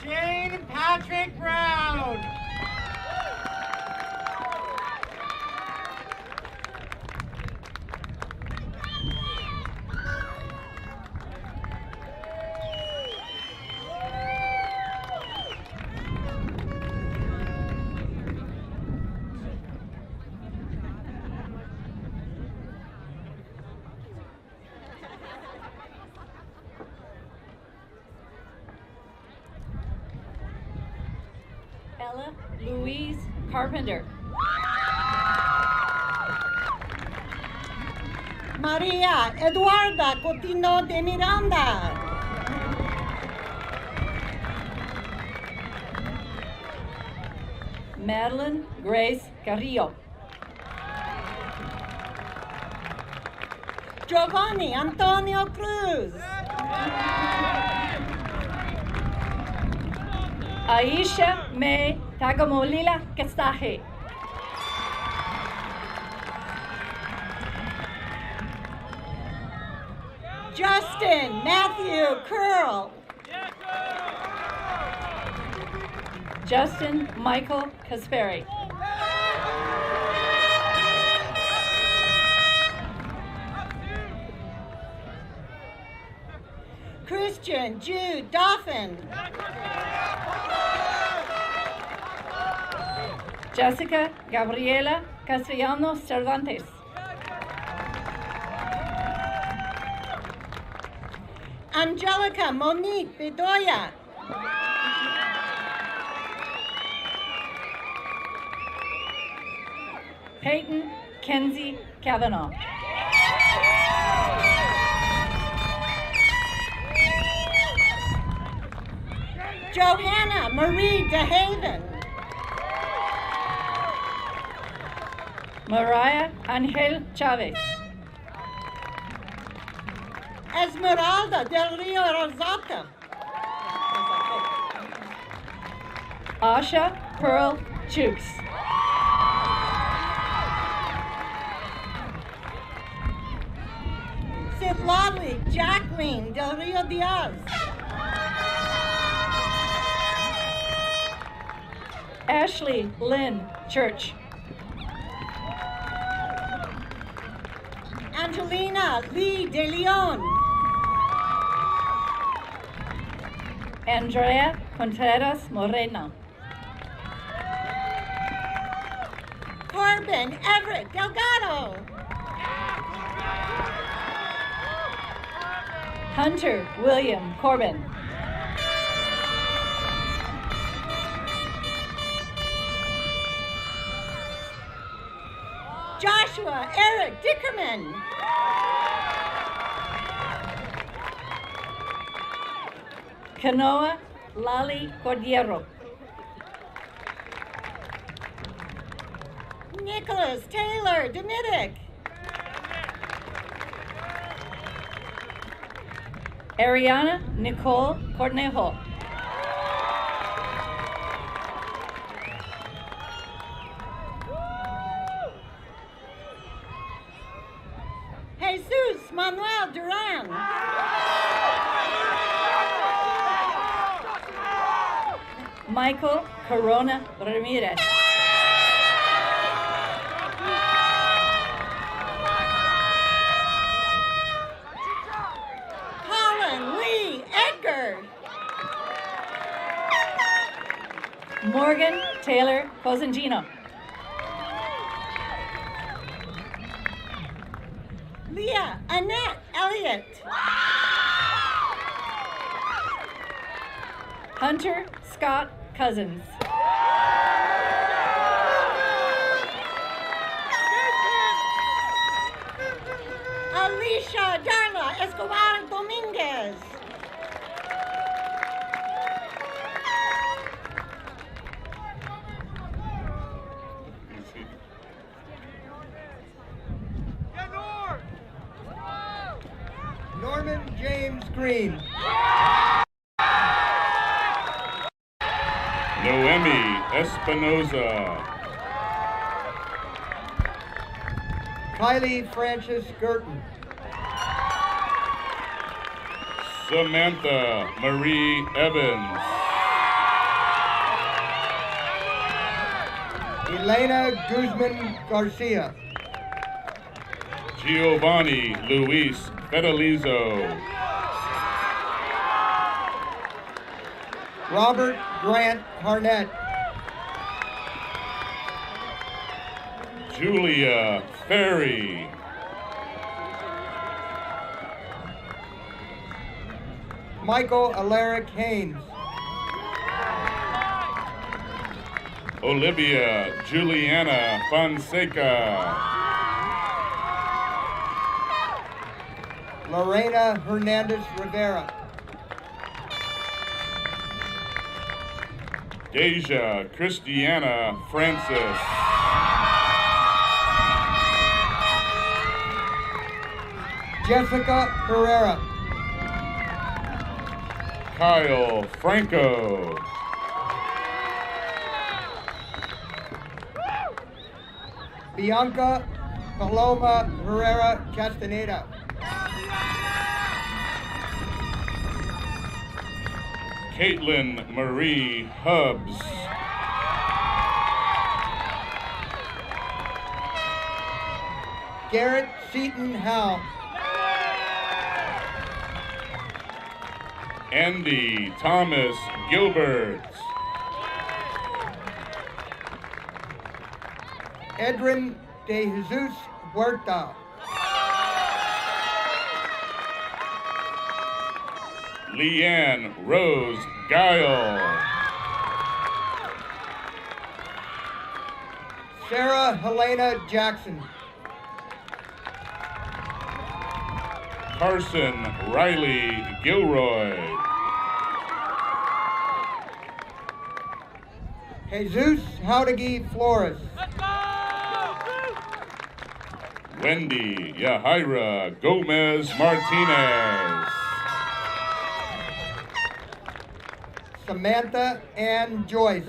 Shane Patrick Brown. Ella Louise Carpenter. Maria Eduarda Cotino de Miranda. Madeline Grace Carrillo. Giovanni Antonio Cruz. Aisha May Tagamolila Castaje. Justin Matthew Curl. Justin Michael Kasperi. Christian Jude Dauphin. Jessica Gabriela Castellanos Cervantes. Angelica Monique Bedoya. Peyton Kenzie Kavanaugh. Johanna Marie DeHaven. Mariah Angel Chavez. Esmeralda del Rio Rosata. Asha Pearl Chooks. Citlali Jacqueline del Rio Diaz. Ashley Lynn Church. Angelina Lee de Leon. Andrea Contreras Moreno. Corbin Everett Delgado. Hunter William Corbin. Joshua Eric Dickerman. Canoa Lali Cordero. Nicholas Taylor Demitic. Ariana Nicole Cornejo. Jesus Manuel Duran. Michael Corona Ramirez. Colin Lee Edgar. Morgan Taylor Cosentino. Leah Annette Elliott. Hunter Scott Cousins. Alicia Darla Escobar Dominguez. Norman James Green. Noemi Espinoza. Kylie Frances Gerton. Samantha Marie Evans. Elena Guzman Garcia. Giovanni Luis Fedelizo. Robert Grant Harnett. Julia Ferry. Michael Alaric Haynes. Olivia Juliana Fonseca. Lorena Hernandez Rivera. Deja Christiana Francis. Jessica Herrera. Kyle Franco. Bianca Paloma Herrera Castaneda. Caitlin Marie Hubbs. Garrett Seaton Howe. Andy Thomas Gilbert. Edrin de Jesus Huerta. Leanne Rose Guile. Sarah Helena Jackson. Carson Riley Gilroy. Jesus Howdegi Flores. Wendy Yahaira Gomez Martinez. Samantha Ann Joyce.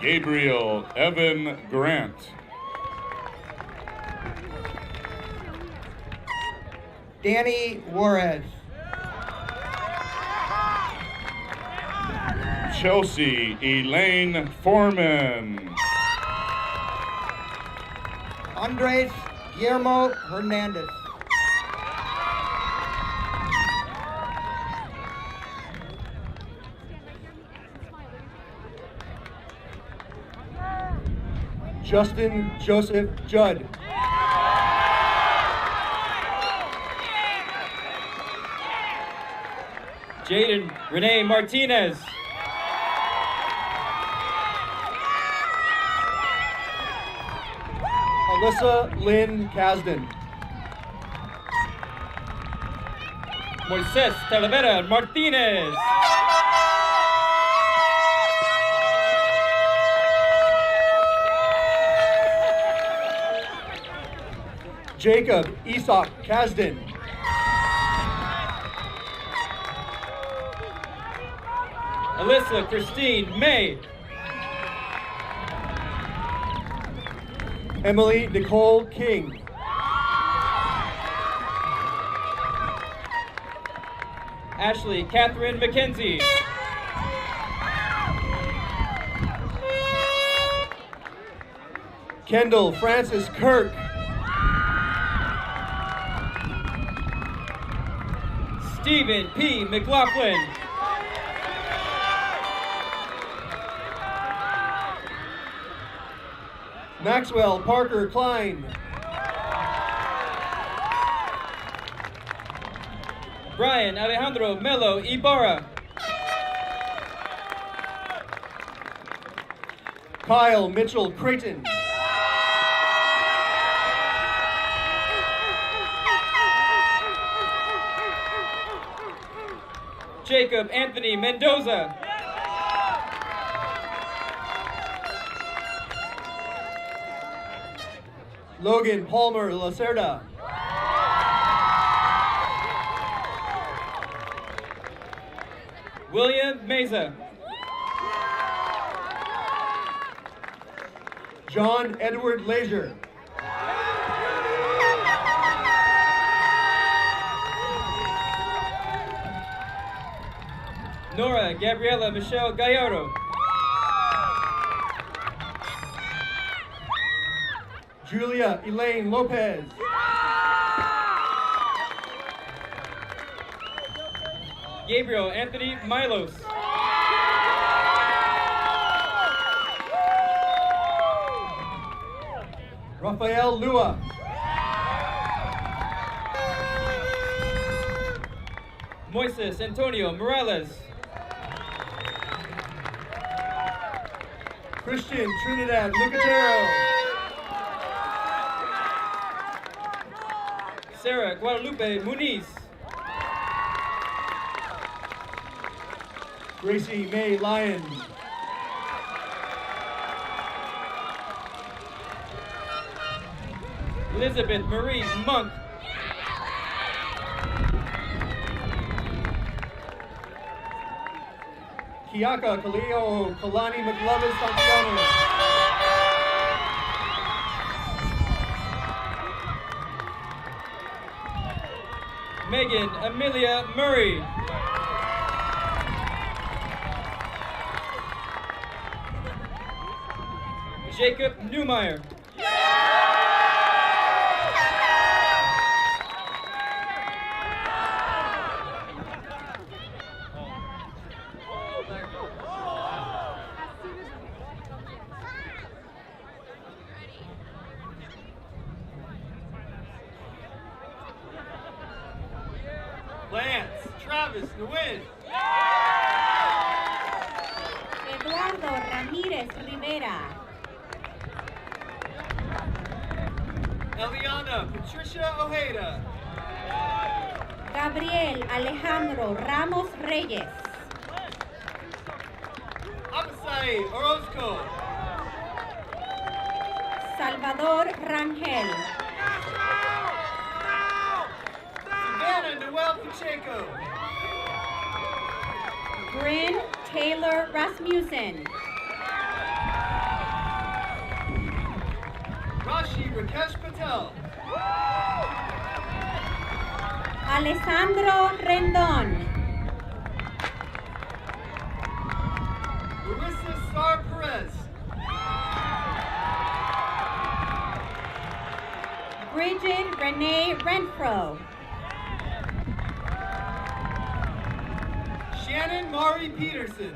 Gabriel Evan Grant. Danny Juarez. Chelsea Elaine Foreman. Andres Guillermo Hernandez. Justin Joseph Judd. Jaden Renee Martinez. Alyssa Lynn Kasdan. Moises Talavera Martinez. Jacob Isak Kasdan. Alyssa Christine May. Emily Nicole King. Ashley Catherine McKenzie. Kendall Francis Kirk. Stephen P. McLaughlin. Maxwell Parker Klein. Brian Alejandro Melo Ibarra. Kyle Mitchell Creighton. Jacob Anthony Mendoza. Logan Palmer Lacerda. William Meza. John Edward Leisure. Nora Gabriela Michelle Gallardo. Julia Elaine Lopez. Gabriel Anthony Milos. Rafael Lua. Moises Antonio Morales. Christian Trinidad Lucatero. Sarah Guadalupe Muniz. Gracie May Lyon. Elizabeth Marie Monk. Kiaka Kaleo Kalani McLovin Santiano. Megan Amelia Murray. Jacob Newmeyer. Lance Travis Nguyen. Eduardo Ramírez Rivera. Eliana Patricia Ojeda. Gabriel Alejandro Ramos Reyes. Abasai Orozco. Salvador Rangel. Savannah Noel Pacheco. Bryn Taylor Rasmussen. Rashi Rakesh Patel. Alessandro Rendon. Larissa Star Perez. Bridget Renee Renfro. Shannon Mari Peterson.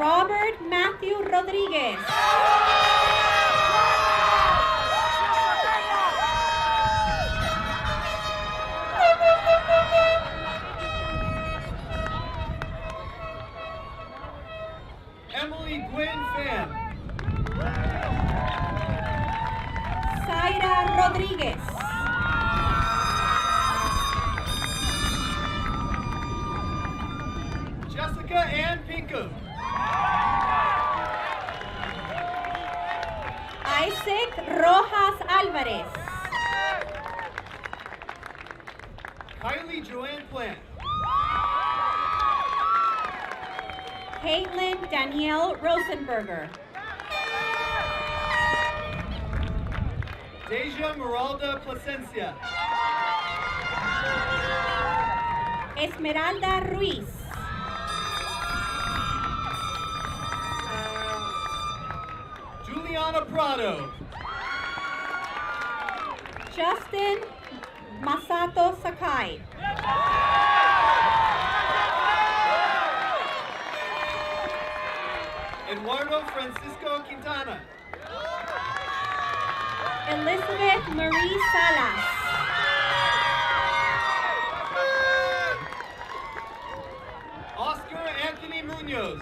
Robert Matthew Rodriguez. Emily Gwen Pham. Zaira Rodriguez. Jessica Ann Pinkham. Isaac Rojas Alvarez. Kylie Joanne Plant. Caitlin Danielle Rosenberger. Deja Meralda Plasencia. Esmeralda Ruiz. Juliana Prado. Justin Masato Sakai. Eduardo Francisco Quintana. Elizabeth Marie Salas. Oscar Anthony Munoz.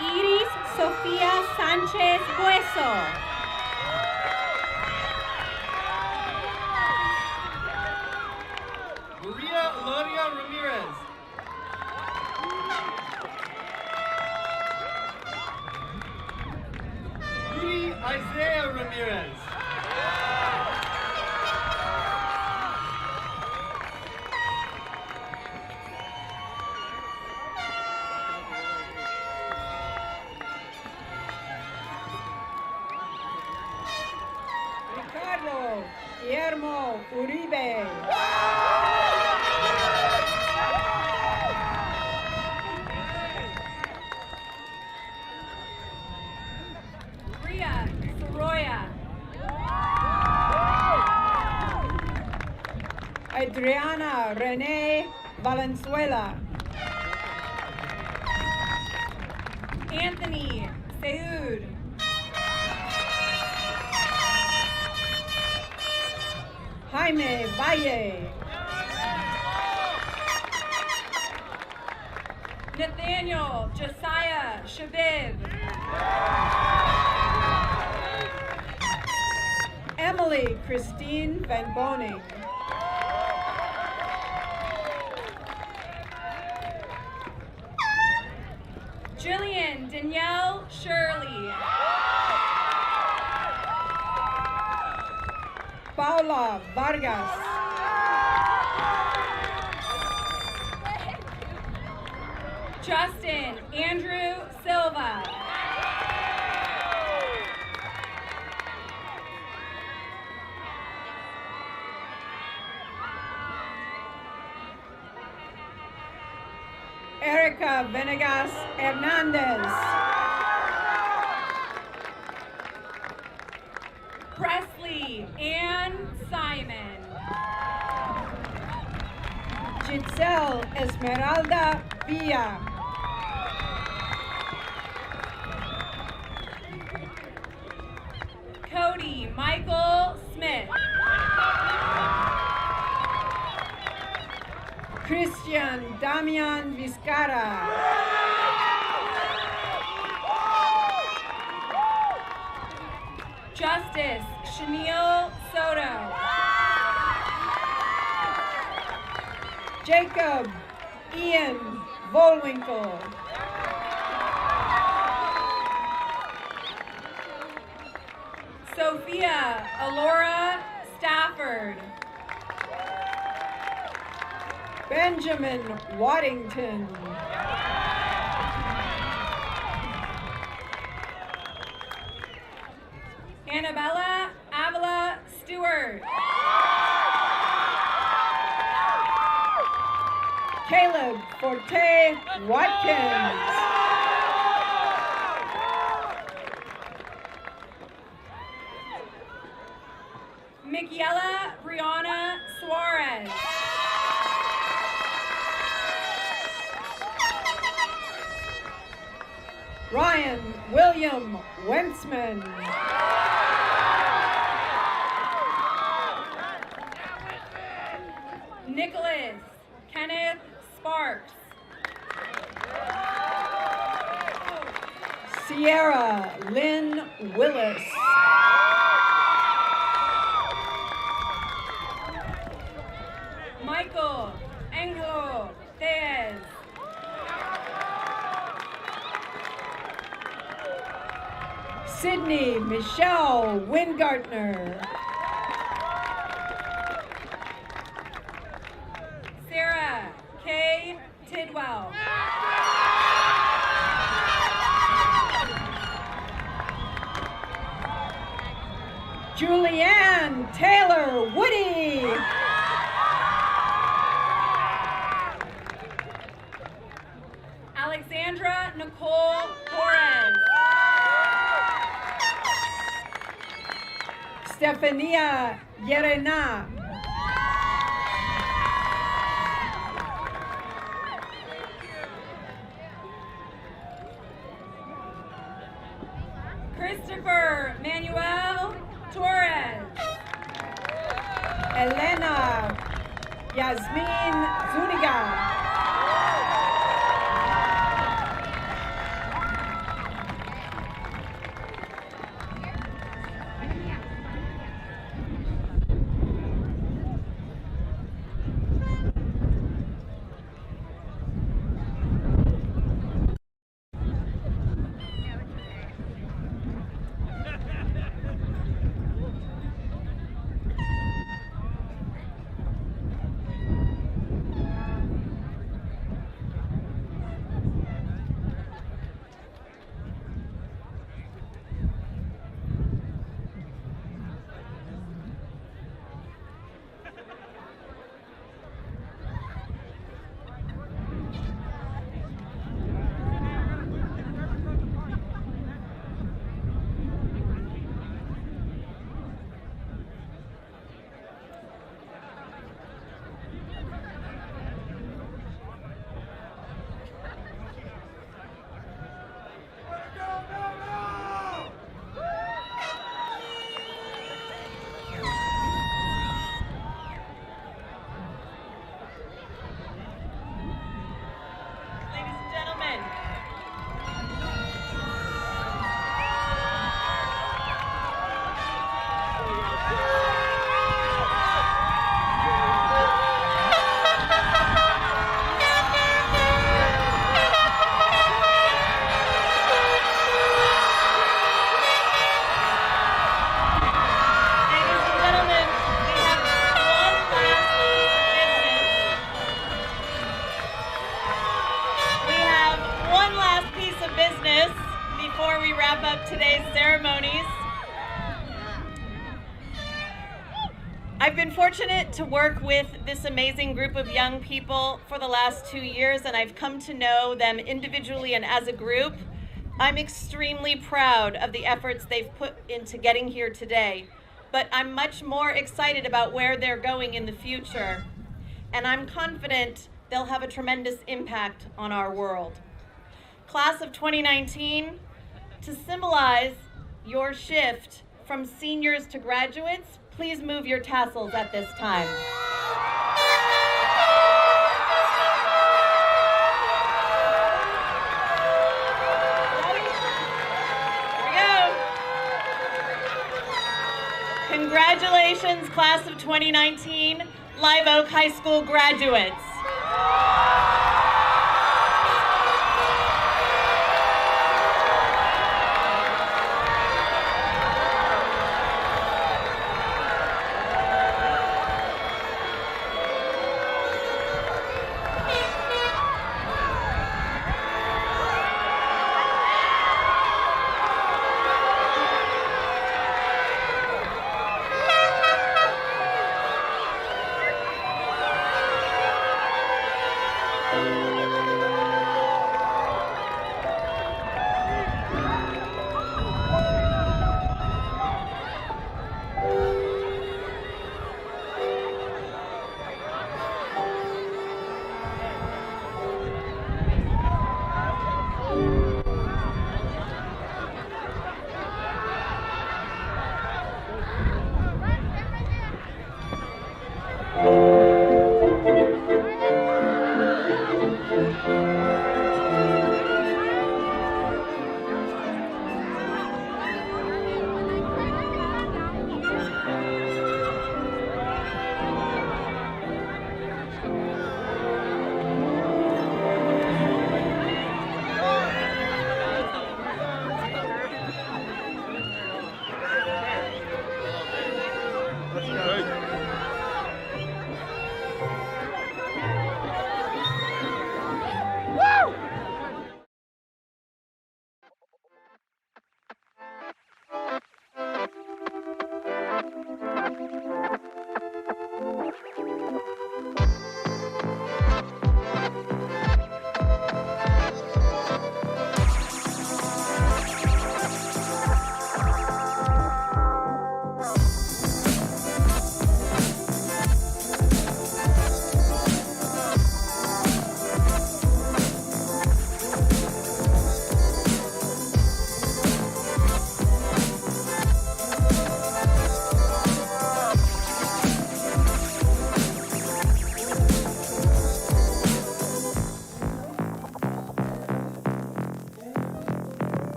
Iris Sofía Sánchez Bueso. Maria Elodia Ramirez. Rudy Isaiah Ramirez. Ricardo Guillermo Uribe. Ria Soroya. Adriana Renee Valenzuela. Anthony Seud. Jaime Valle. Nathaniel Josiah Shabib. Emily Christine Van Boning. Jillian Danielle Shirley. Paula Vargas. Justin Andrew Silva. Erica Venegas Hernandez. Presley Ann Simon. Giselle Esmeralda Villa. Cody Michael Smith. Christian Damian Vizcara. Justice Chenille Soto. Jacob Ian Volwinkle. Sophia Alora Stafford. Benjamin Waddington. Annabella Avila Stewart. Caleb Forte Watkins. Michaela Brianna Suarez. Ryan William Wentzman. Nicholas Kenneth Sparks. Sierra Lynn Willis. Michael Angelo Diaz. Sydney Michelle Wingartner. Sarah K. Tidwell. Julianne Taylor Woody. Alexandra Nicole Torres. Stefania Yerena. Christopher Manuel Torres. Elena Yasmin Zuniga. Before we wrap up today's ceremonies, I've been fortunate to work with this amazing group of young people for the last 2 years, and I've come to know them individually and as a group. I'm extremely proud of the efforts they've put into getting here today, but I'm much more excited about where they're going in the future, and I'm confident they'll have a tremendous impact on our world. Class of 2019, to symbolize your shift from seniors to graduates, please move your tassels at this time. Here we go. Congratulations, class of 2019, Live Oak High School graduates.